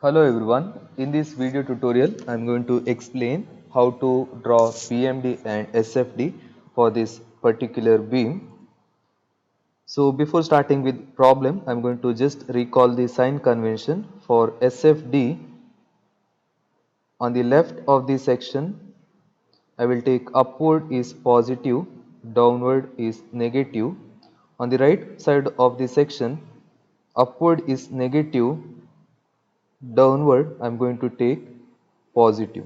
Hello everyone, in this video tutorial I am going to explain how to draw PMD and SFD for this particular beam. So before starting with problem, I am going to just recall the sign convention for SFD. On the left of the section I will take upward is positive, downward is negative. On the right side of the section upward is negative, downward I am going to take positive.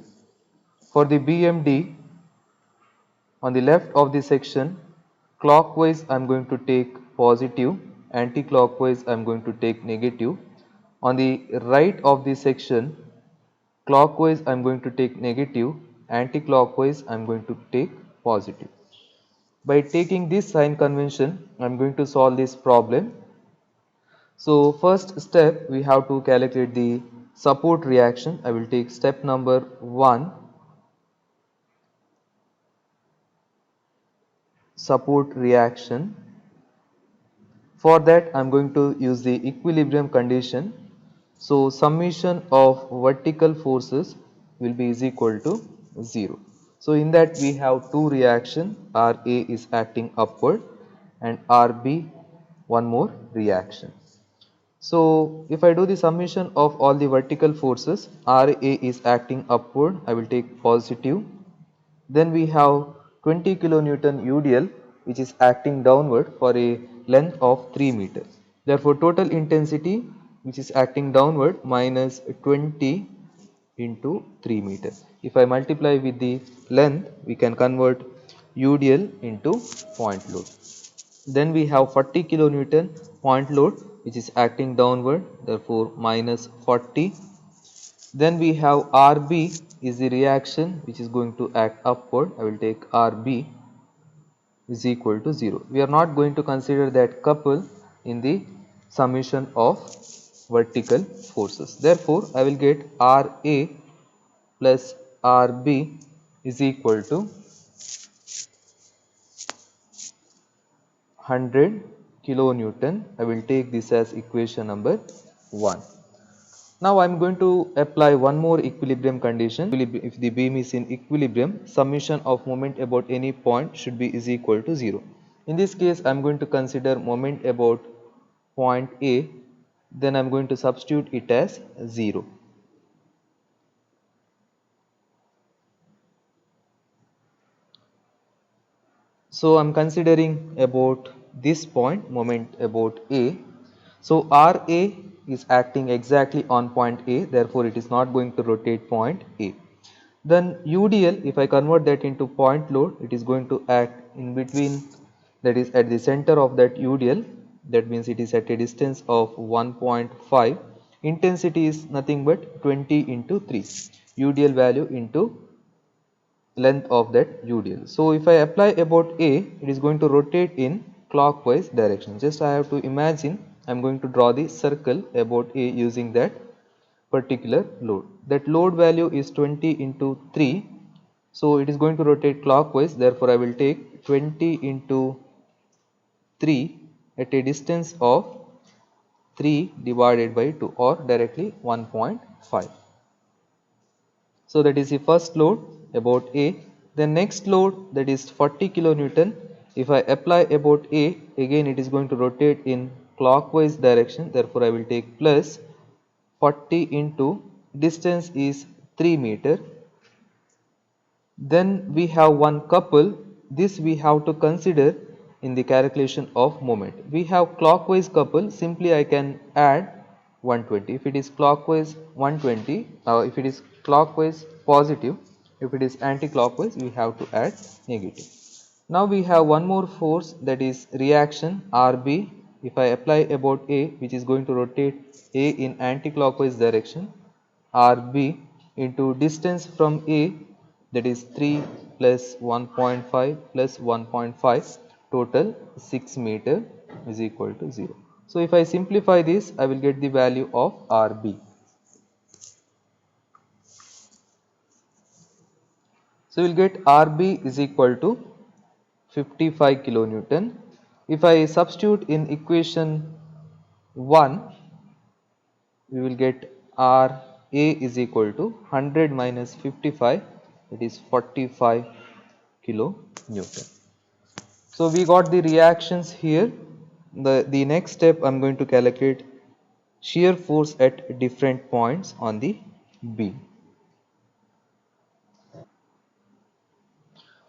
For the BMD, on the left of the section, clockwise I am going to take positive, anti-clockwise I am going to take negative. On the right of the section, clockwise I am going to take negative, anti-clockwise I am going to take positive. By taking this sign convention, I am going to solve this problem. So first step, we have to calculate the support reaction. I will take step number 1, support reaction. For that I am going to use the equilibrium condition. So summation of vertical forces will be is equal to 0. So in that we have two reaction, RA is acting upward and RB one more reaction. So if I do the summation of all the vertical forces, RA is acting upward, I will take positive. Then we have 20 kilonewton UDL which is acting downward for a length of 3 meters. Therefore total intensity which is acting downward minus 20 into 3 meters. If I multiply with the length, we can convert UDL into point load. Then we have 40 kilonewton point load which is acting downward, therefore minus 40. Then we have RB is the reaction which is going to act upward. I will take RB is equal to 0. We are not going to consider that couple in the summation of vertical forces. Therefore, I will get RA plus RB is equal to 100 kilonewton. I will take this as equation number 1. Now I am going to apply one more equilibrium condition. If the beam is in equilibrium, summation of moment about any point should be is equal to 0. In this case, I am going to consider moment about point A, then I am going to substitute it as 0. So I am considering about this point, moment about A. So RA is acting exactly on point A, therefore it is not going to rotate point A. Then UDL, if I convert that into point load, it is going to act in between, that is at the center of that UDL, that means it is at a distance of 1.5. Intensity is nothing but 20 into 3, UDL value into length of that UDL. So if I apply about A, it is going to rotate in clockwise direction. Just I have to imagine I am going to draw the circle about A using that particular load. That load value is 20 into 3. So it is going to rotate clockwise, therefore I will take 20 into 3 at a distance of 3 divided by 2 or directly 1.5. So that is the first load about A. The next load, that is 40 kilonewton. If I apply about A, again it is going to rotate in clockwise direction, therefore I will take plus 40 into distance is 3 meter. Then we have one couple, this we have to consider in the calculation of moment. We have clockwise couple, simply I can add 120. If it is clockwise 120, if it is clockwise positive, if it is anti-clockwise we have to add negative. Now we have one more force, that is reaction RB. If I apply about A, which is going to rotate A in anti-clockwise direction, RB into distance from A, that is 3 plus 1.5 plus 1.5, total 6 meter is equal to 0. So if I simplify this, I will get the value of RB. So we will get RB is equal to 55 kilonewton. If I substitute in equation 1, we will get R A is equal to 100 minus 55, it is 45 kilo Newton. So we got the reactions here. The next step, I'm going to calculate shear force at different points on the beam.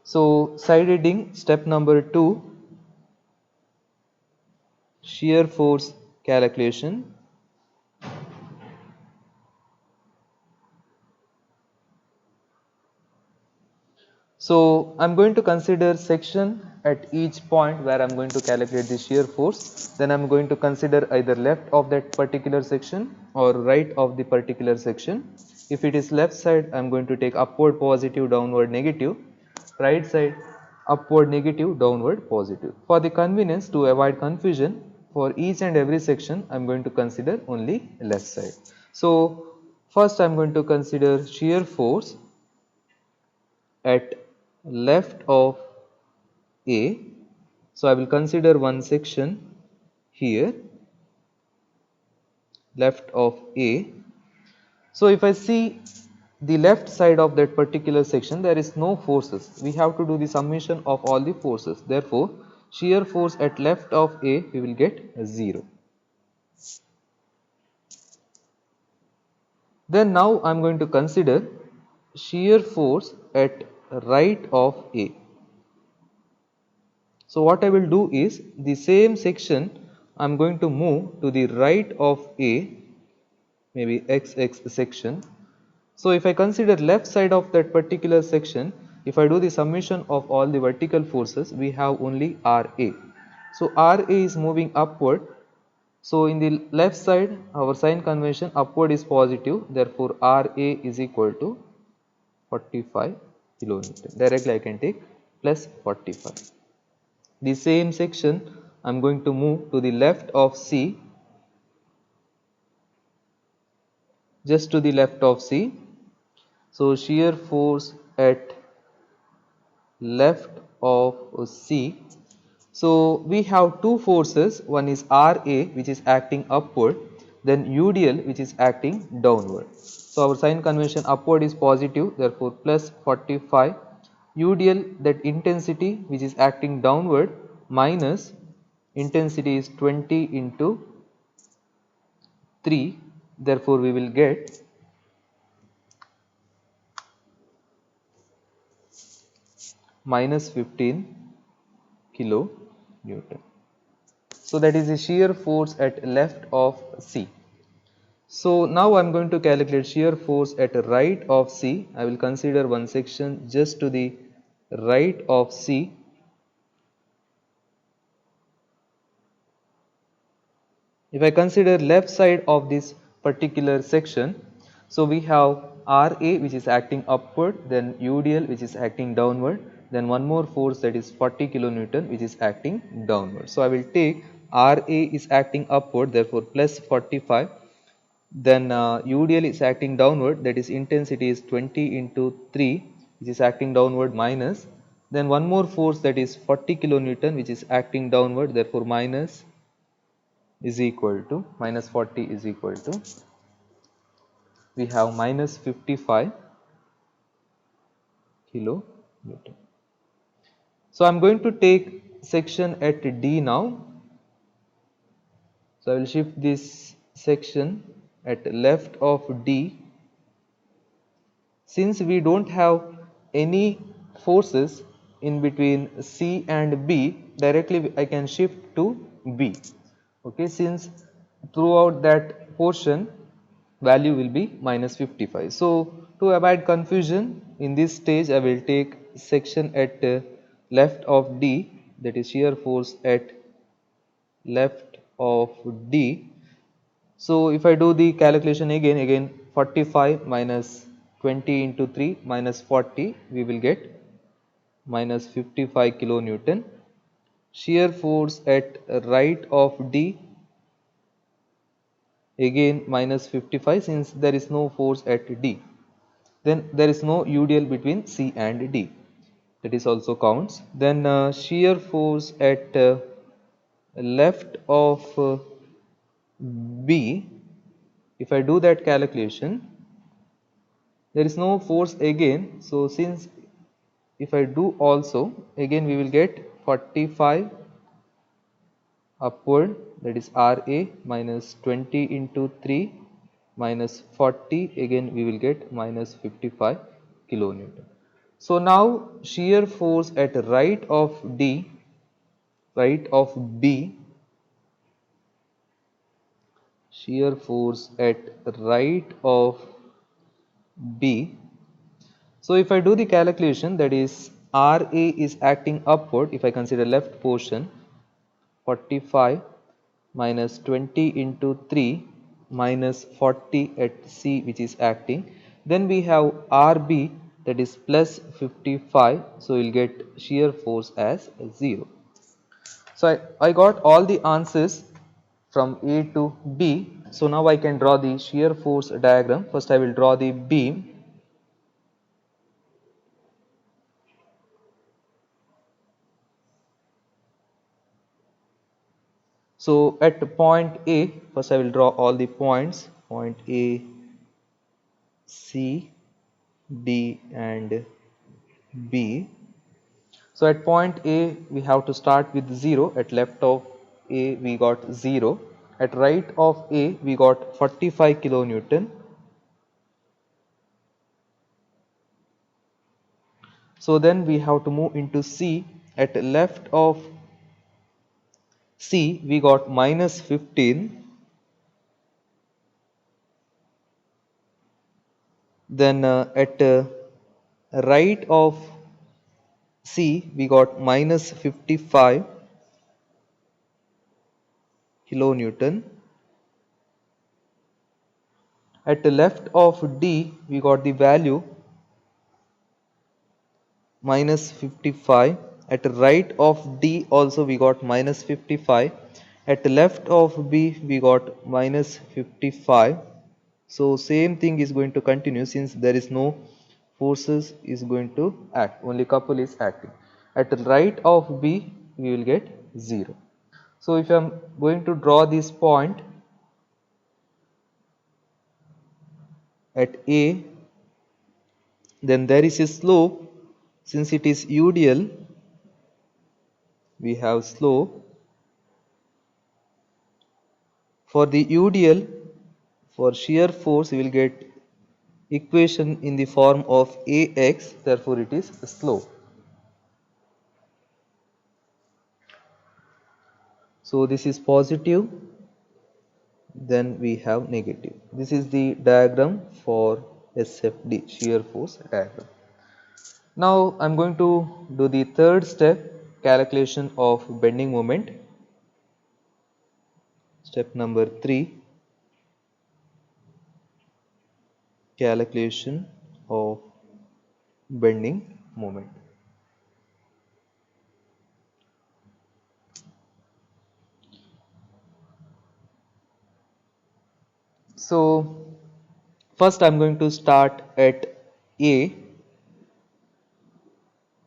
So side heading step number 2, shear force calculation. So I'm going to consider section at each point where I'm going to calculate the shear force. Then I'm going to consider either left of that particular section or right of the particular section. If it is left side, I'm going to take upward positive, downward negative. Right side, upward negative, downward positive. For the convenience to avoid confusion, for each and every section I'm going to consider only left side. So first I'm going to consider shear force at left of A. So I will consider one section here, left of A. So if I see the left side of that particular section, there is no forces. We have to do the summation of all the forces. Therefore, shear force at left of A, we will get 0. Then now I am going to consider shear force at right of A. So what I will do is, the same section I am going to move to the right of A, maybe XX section. So if I consider left side of that particular section, if I do the summation of all the vertical forces, we have only RA. So RA is moving upward. So in the left side, our sign convention, upward is positive, therefore RA is equal to 45 kilonewton. Directly I can take plus 45. The same section I am going to move to the left of C, just to the left of C. So shear force at left of C. So we have two forces, one is RA which is acting upward, then UDL which is acting downward. So our sign convention, upward is positive, therefore plus 45. UDL, that intensity which is acting downward, minus intensity is 20 into 3, therefore we will get minus 15 kilo Newton. So that is the shear force at left of C. So now I am going to calculate shear force at right of C. I will consider one section just to the right of C. If I consider left side of this particular section, so we have RA which is acting upward, then UDL which is acting downward, then one more force, that is 40 kilonewton, which is acting downward. So I will take RA is acting upward, therefore plus 45. Then UDL is acting downward, that is intensity is 20 into 3, which is acting downward, minus. Then one more force, that is 40 kilonewton, which is acting downward, therefore minus is equal to, minus 40 is equal to, we have minus 55 kilo Newton. So I am going to take section at D now. So I will shift this section at left of D. Since we don't have any forces in between C and B, directly I can shift to B. Okay, since throughout that portion value will be minus 55. So to avoid confusion, in this stage I will take section at left of D, that is shear force at left of D. So if I do the calculation again 45 minus 20 into 3 minus 40, we will get minus 55 kilonewton. Shear force at right of D, again minus 55, since there is no force at D. Then there is no UDL between C and D, that is also counts. Then shear force at left of B, if I do that calculation, There is no force again. So since if I do also, again we will get 45 upward, that is Ra, minus 20 into 3 minus 40, again we will get minus 55 kilonewton. So now shear force at right of D, right of B, shear force at right of B. So if I do the calculation, that is Ra is acting upward, if I consider left portion, 45 minus 20 into 3 minus 40 at C, which is acting. Then we have RB, that is plus 55, so we will get shear force as 0. So I got all the answers from A to B. So now I can draw the shear force diagram. First I will draw the beam. So at point A, first I will draw all the points, point A, C, D and B. So at point A we have to start with 0, at left of A we got 0, at right of A we got 45 kilonewton. So then we have to move into C, at left of C we got minus 15, then at right of C we got minus 55 kilonewton. At the left of D we got the value minus 55. At the right of D also we got minus 55. At the left of B we got minus 55. So same thing is going to continue, since there is no forces is going to act, only couple is acting. At the right of B we will get 0. So if I am going to draw this point at A, then there is a slope. Since it is UDL, we have slope. For the UDL, for shear force, we will get equation in the form of AX, therefore it is slope. So this is positive, then we have negative. This is the diagram for SFD, shear force diagram. Now I am going to do the third step, calculation of bending moment. Step number 3, calculation of bending moment. So first I am going to start at A,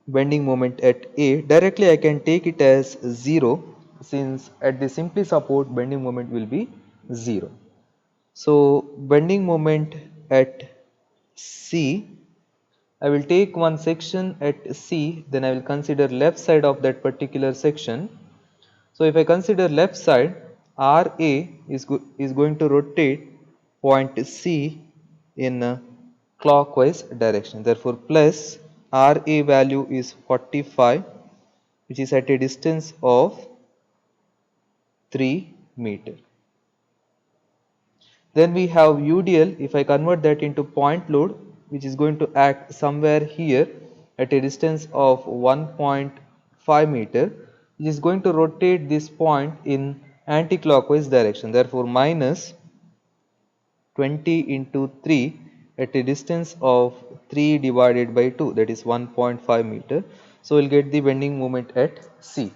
bending moment at A. Directly I can take it as 0, since at the simply support bending moment will be 0. So bending moment at C, I will take one section at C, then I will consider left side of that particular section. So if I consider left side, RA is going to rotate point C in clockwise direction. Therefore plus RA value is 45, which is at a distance of 3 meter. Then we have UDL. If I convert that into point load, which is going to act somewhere here at a distance of 1.5 meter, which is going to rotate this point in anti-clockwise direction. Therefore minus 20 into 3 at a distance of 3 divided by 2, that is 1.5 meter. So we'll get the bending moment at C.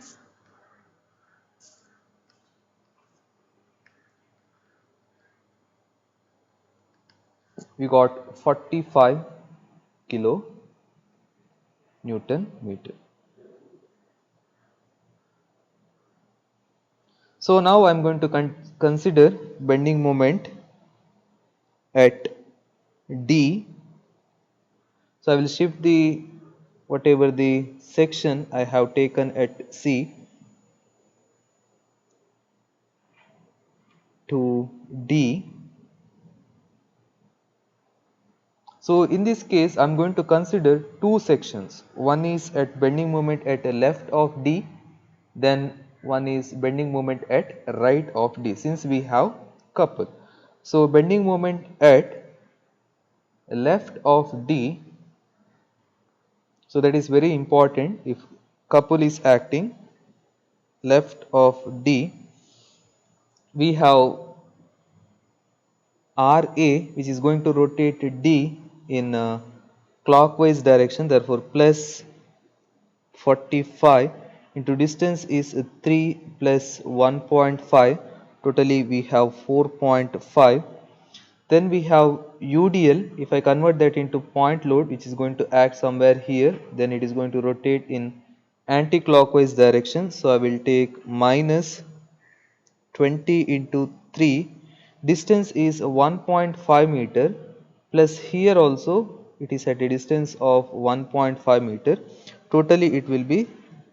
We got 45 kilo Newton meter. So now I am going to consider bending moment at D. So I will shift the whatever the section I have taken at C to D. So in this case I am going to consider two sections. One is at bending moment at left of D, then one is bending moment at right of D, since we have couple. So bending moment at left of D, so that is very important. If couple is acting left of D, we have RA which is going to rotate D in clockwise direction, therefore plus 45 into distance is 3 plus 1.5, totally we have 4.5. Then we have UDL. If I convert that into point load which is going to act somewhere here, then it is going to rotate in anti-clockwise direction. So I will take minus 20 into 3, distance is 1.5 meter, plus here also it is at a distance of 1.5 meter, totally it will be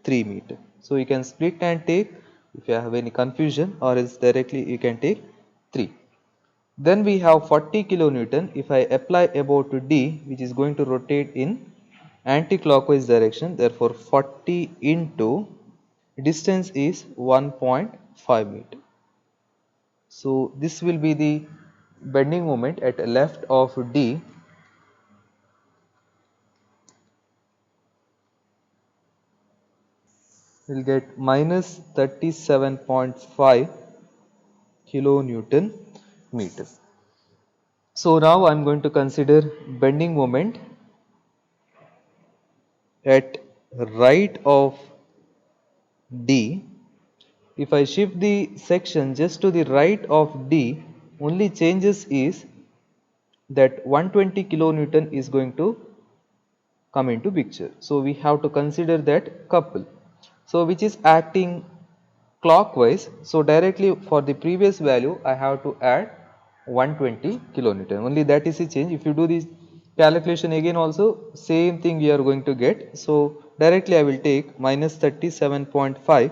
3 meter. So you can split and take if you have any confusion, or else directly you can take 3. Then we have 40 kilonewton. If I apply about to D, which is going to rotate in anti-clockwise direction, therefore 40 into distance is 1.5 meter. So this will be the bending moment at left of D. We will get minus 37.5 kilonewton meter. So now I am going to consider bending moment at right of D. If I shift the section just to the right of D, only changes is that 120 kilonewton is going to come into picture. So we have to consider that couple. So which is acting clockwise. So directly for the previous value I have to add 120 kilonewton. Only that is the change. If you do this calculation again also same thing we are going to get. So directly I will take minus 37.5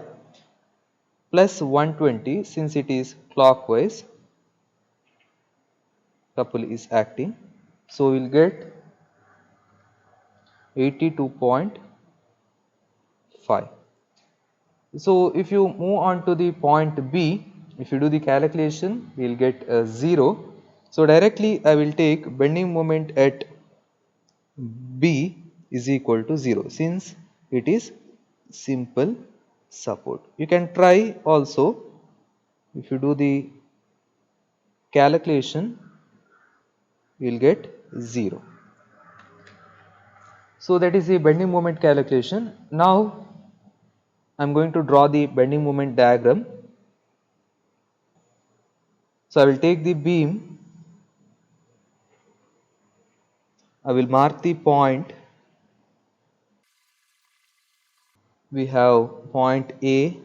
plus 120, since it is clockwise couple is acting. So we will get 82.5. So if you move on to the point B, if you do the calculation, we will get 0. So directly I will take bending moment at B is equal to 0, since it is simple support. You can try also. If you do the calculation, you will get 0. So that is the bending moment calculation. Now I am going to draw the bending moment diagram. So I will take the beam, I will mark the point. We have point A,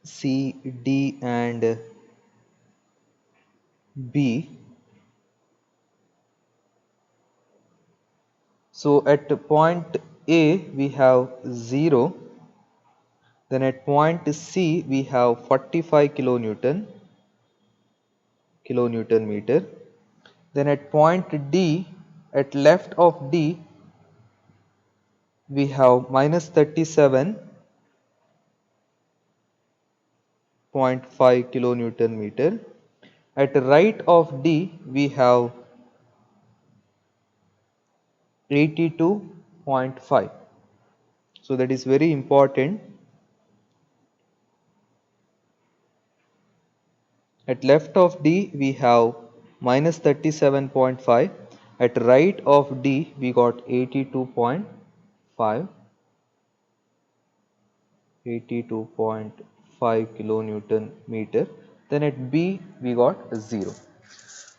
C, D and B. So at point A we have 0, then at point C we have 45 kilonewton meter, then at point D, at left of D we have minus 37.5 kilonewton meter, at right of D we have 82.5. So that is very important. At left of D we have minus 37.5. At right of D we got 82.5. 82.5 kilonewton meter. Then at B we got 0.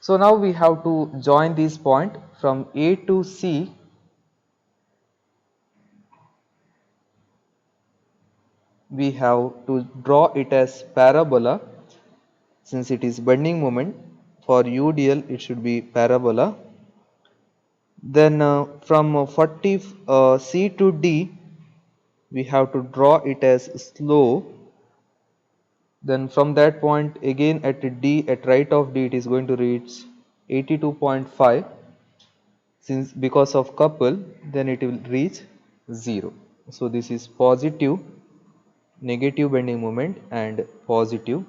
So now we have to join this point from A to C. We have to draw it as parabola, since it is bending moment. For UDL it should be parabola. Then from 40 C to D we have to draw it as slope. Then from that point again at D, at right of D, it is going to reach 82.5. Since because of couple, then it will reach 0. So this is positive, negative bending moment and positive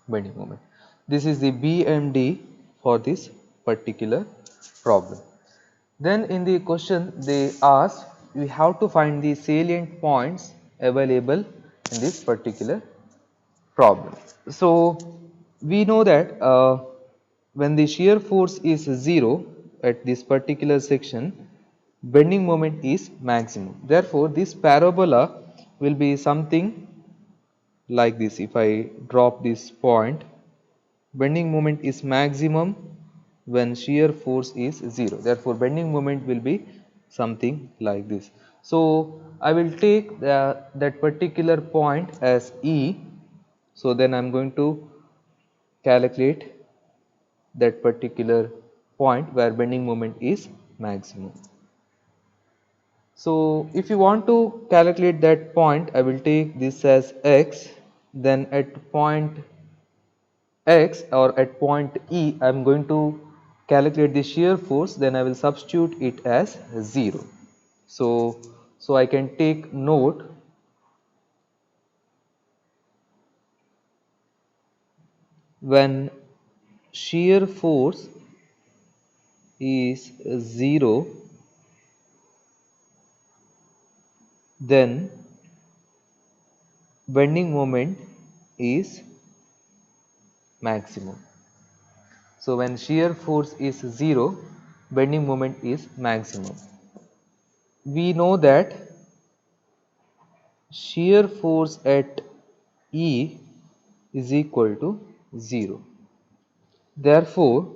bending moment. This is the BMD for this particular problem. Then in the question they asked, we have to find the salient points available in this particular problem. So we know that when the shear force is 0 at this particular section, bending moment is maximum. Therefore, this parabola will be something like this. If I drop this point, bending moment is maximum when shear force is 0. Therefore, bending moment will be something like this. So I will take that particular point as E. So then I am going to calculate that particular point where bending moment is maximum. So if you want to calculate that point, I will take this as x. Then at point x or at point E, I am going to calculate the shear force. Then I will substitute it as 0. So I can take note when shear force is 0, then bending moment is maximum. So when shear force is 0, bending moment is maximum. We know that shear force at E is equal to 0. Therefore,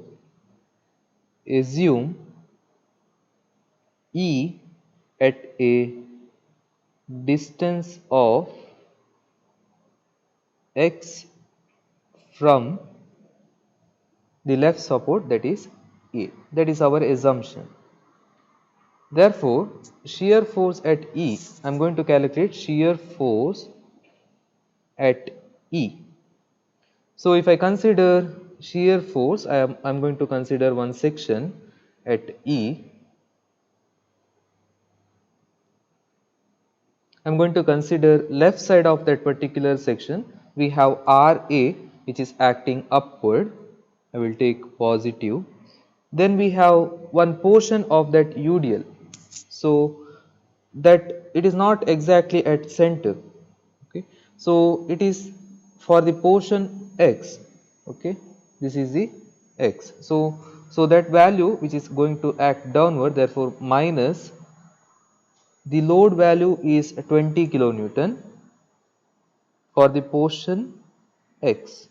assume E at a distance of x from the left support, that is A. That is our assumption. Therefore, shear force at E, I am going to calculate shear force at E. So if I consider shear force, I'm going to consider one section at E. I'm going to consider left side of that particular section. We have RA which is acting upward. I will take positive. Then we have one portion of that UDL. So that it is not exactly at center. Okay. So it is for the portion X. Okay. This is the X. So that value which is going to act downward, therefore minus the load value is 20 kilonewton for the portion X.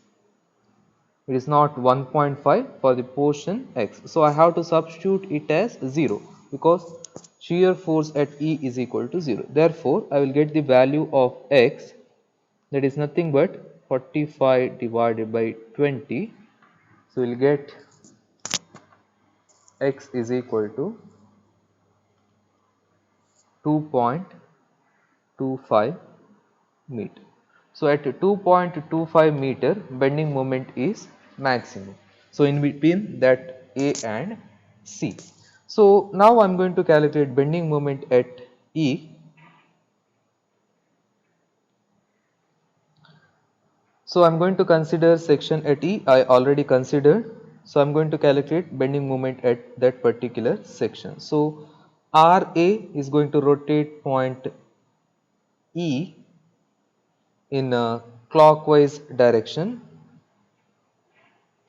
It is not 1.5 for the portion X. So I have to substitute it as 0 because shear force at E is equal to 0. Therefore, I will get the value of X, that is nothing but 45 divided by 20. So we will get X is equal to 2.25 meter. So at 2.25 meter, bending moment is maximum. So in between that A and C. So now I am going to calculate bending moment at E. So I am going to consider section at E. I already considered. So I am going to calculate bending moment at that particular section. So RA is going to rotate point E in a clockwise direction.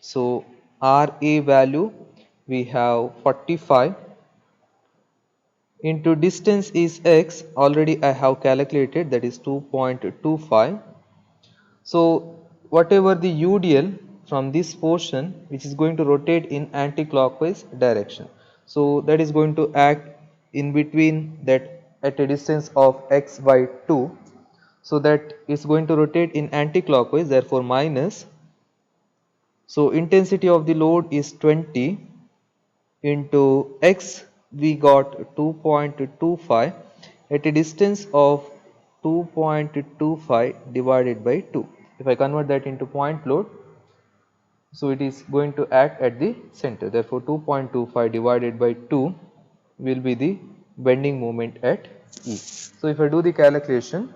So RA value we have 45 into distance is x, already I have calculated, that is 2.25. So whatever the UDL from this portion which is going to rotate in anti-clockwise direction, so that is going to act in between that at a distance of x by 2, so that is going to rotate in anti-clockwise, therefore minus. So intensity of the load is 20 into x, we got 2.25 at a distance of 2.25 divided by 2. If I convert that into point load, so it is going to act at the center, therefore 2.25 divided by 2 will be the bending moment at E. So if I do the calculation,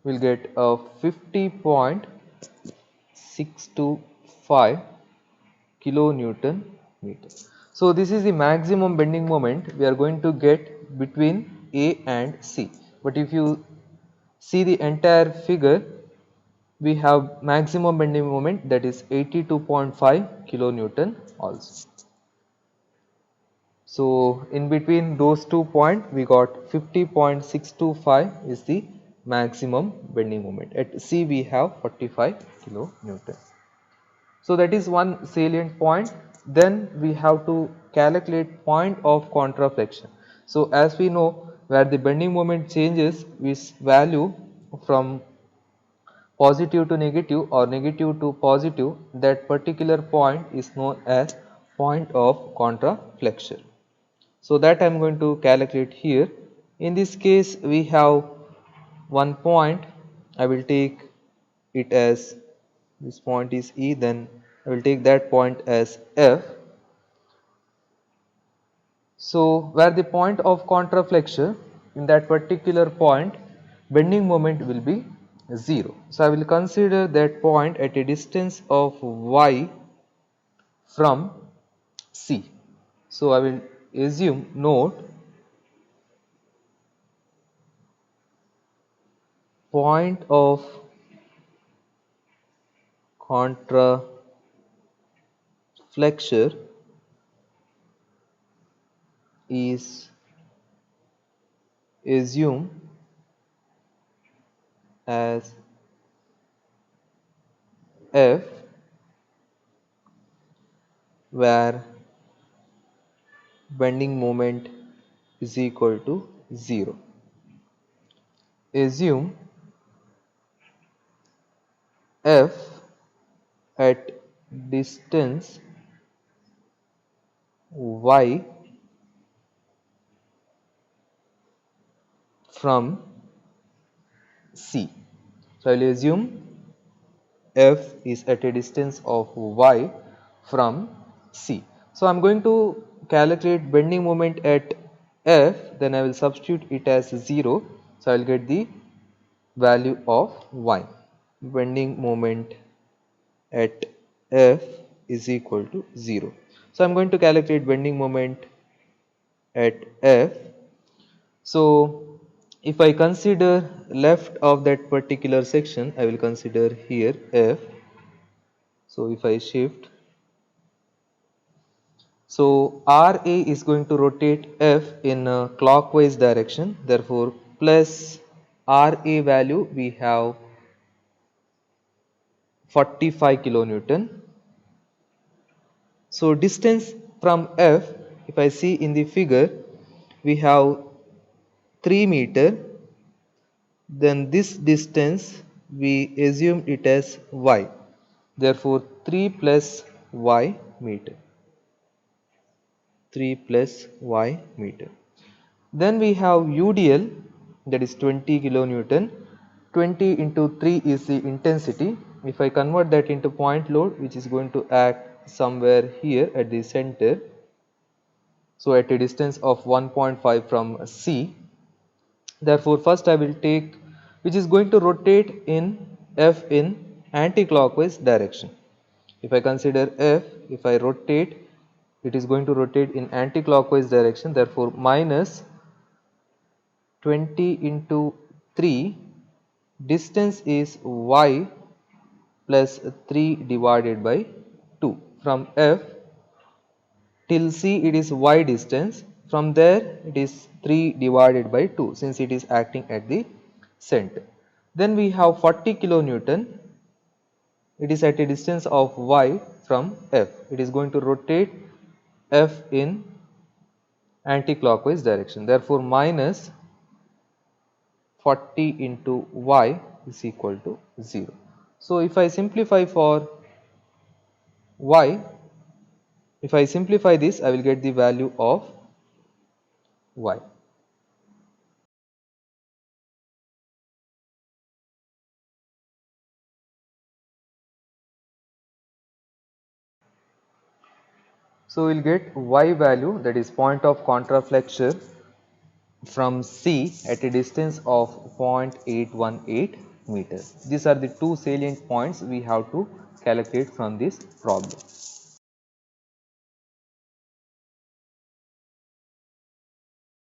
we'll get a 50.625 kilonewton meter. So this is the maximum bending moment we are going to get between A and C. But if you see the entire figure, we have maximum bending moment, that is 82.5 kilonewton also. So in between those 2 points we got 50.625 is the maximum bending moment. At C we have 45 kilonewton. So that is one salient point. Then we have to calculate point of contraflexion. So as we know, where the bending moment changes its value from positive to negative or negative to positive, that particular point is known as point of contraflexion. So that I am going to calculate here. In this case we have one point, I will take it as, this point is E, then I will take that point as F. So where the point of contraflexion, in that particular point bending moment will be 0. So I will consider that point at a distance of y from C. So I will assume, note, point of contraflexion is assumed as F, where bending moment is equal to 0. Assume F at distance y from C. So I will assume F is at a distance of y from C. So I am going to calculate bending moment at F, then I will substitute it as 0. So I will get the value of y. Bending moment at F is equal to 0. So I am going to calculate bending moment at F. So if I consider left of that particular section, I will consider here F. So if I shift, so RA is going to rotate F in a clockwise direction, therefore plus RA value we have 45 kilonewton. So distance from F, if I see in the figure, we have 3 meter, then this distance we assume it as y, therefore 3 plus y meter, 3 plus y meter. Then we have UDL, that is 20 kilonewton. 20 into 3 is the intensity. If I convert that into point load, which is going to act somewhere here at the center, so at a distance of 1.5 from C, therefore first I will take, which is going to rotate in F in anti-clockwise direction. If I consider F, if I rotate, it is going to rotate in anti-clockwise direction, therefore minus 20 into 3, distance is y plus 3 divided by 2. From F till C it is y distance, from there it is 3 divided by 2 since it is acting at the center. Then we have 40 kilonewton, it is at a distance of y from F. It is going to rotate F in anti-clockwise direction. Therefore, minus 40 into y is equal to 0. So, if I simplify for y, if I simplify this, I will get the value of y. So, we will get y value, that is point of contraflexure from C at a distance of 0.818 meters. These are the two salient points we have to calculate from this problem.